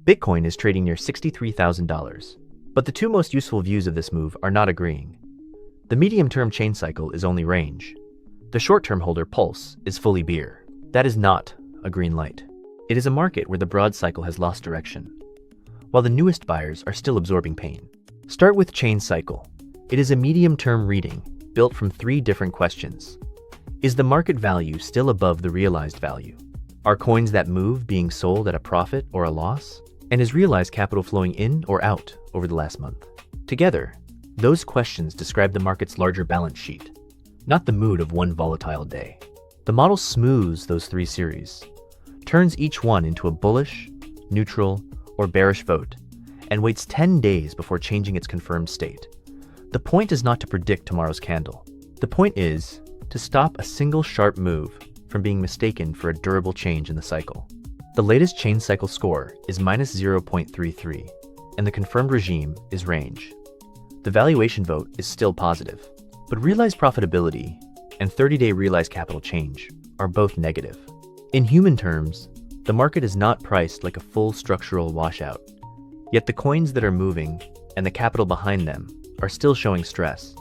Bitcoin is trading near $63,000. But the two most useful views of this move are not agreeing. The medium-term chain cycle is only range. The short-term holder pulse is fully bear. That is not a green light. It is a market where the broad cycle has lost direction, while the newest buyers are still absorbing pain. Start with chain cycle. It is a medium-term reading built from three different questions. Is the market value still above the realized value? Are coins that move being sold at a profit or a loss? And is realized capital flowing in or out over the last month? Together, those questions describe the market's larger balance sheet, not the mood of one volatile day. The model smooths those three series, turns each one into a bullish, neutral, or bearish vote, and waits 10 days before changing its confirmed state. The point is not to predict tomorrow's candle. The point is to stop a single sharp move from being mistaken for a durable change in the cycle. The latest chain cycle score is -0.33, and the confirmed regime is range. The valuation vote is still positive, but realized profitability and 30-day realized capital change are both negative. In human terms, the market is not priced like a full structural washout, yet the coins that are moving and the capital behind them are still showing stress.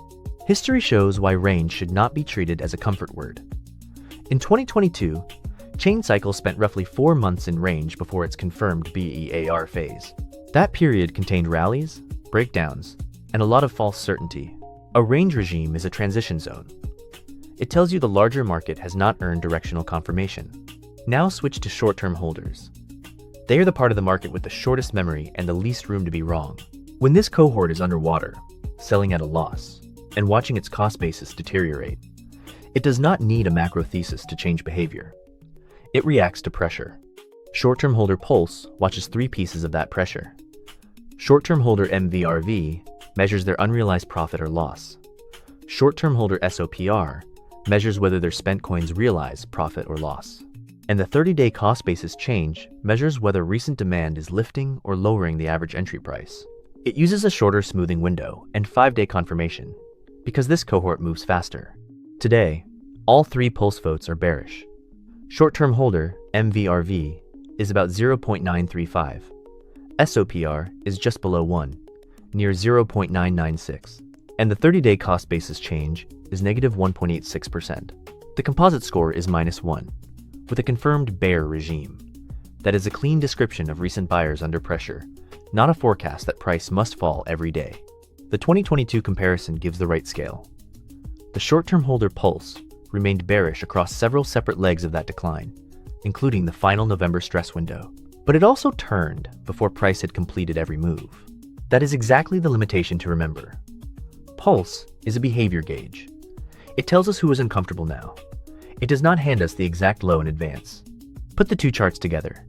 History shows why range should not be treated as a comfort word. In 2022, chain cycle spent roughly 4 months in range before its confirmed BEAR phase. That period contained rallies, breakdowns, and a lot of false certainty. A range regime is a transition zone. It tells you the larger market has not earned directional confirmation. Now switch to short-term holders. They are the part of the market with the shortest memory and the least room to be wrong. When this cohort is underwater, selling at a loss, and watching its cost basis deteriorate, it does not need a macro thesis to change behavior. It reacts to pressure. Short-term holder Pulse watches 3 pieces of that pressure. Short-term holder MVRV measures their unrealized profit or loss. Short-term holder SOPR measures whether their spent coins realize profit or loss. And the 30-day cost basis change measures whether recent demand is lifting or lowering the average entry price. It uses a shorter smoothing window and 5-day confirmation because this cohort moves faster. Today, all 3 pulse votes are bearish. Short-term holder MVRV is about 0.935. SOPR is just below 1, near 0.996. And the 30-day cost basis change is -1.86%. The composite score is -1, with a confirmed bear regime. That is a clean description of recent buyers under pressure, not a forecast that price must fall every day. The 2022 comparison gives the right scale. The short-term holder Pulse remained bearish across several separate legs of that decline, including the final November stress window. But it also turned before price had completed every move. That is exactly the limitation to remember. Pulse is a behavior gauge. It tells us who is uncomfortable now. It does not hand us the exact low in advance. Put the two charts together.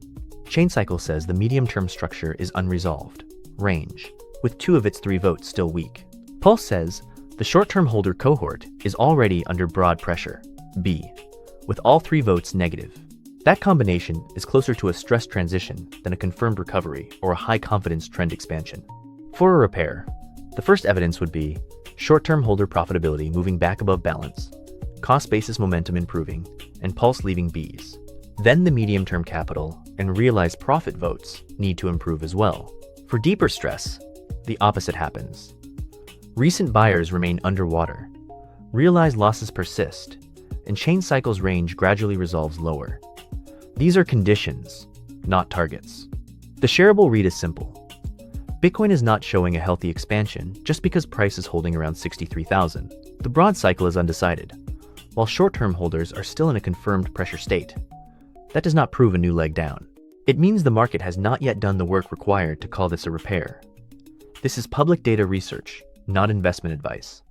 Chain cycle says the medium-term structure is unresolved, range, with 2 of its 3 votes still weak. Pulse says the short-term holder cohort is already under broad pressure, B, with all 3 votes negative. That combination is closer to a stress transition than a confirmed recovery or a high-confidence trend expansion. For a repair, the first evidence would be short-term holder profitability moving back above balance, cost basis momentum improving, and Pulse leaving Bs. Then the medium-term capital and realized profit votes need to improve as well. For deeper stress, the opposite happens. Recent buyers remain underwater, realized losses persist, and chain cycle's range gradually resolves lower. These are conditions, not targets. The shareable read is simple. Bitcoin is not showing a healthy expansion just because price is holding around 63,000. The broad cycle is undecided, while short-term holders are still in a confirmed pressure state. That does not prove a new leg down. It means the market has not yet done the work required to call this a repair. This is public data research, not investment advice.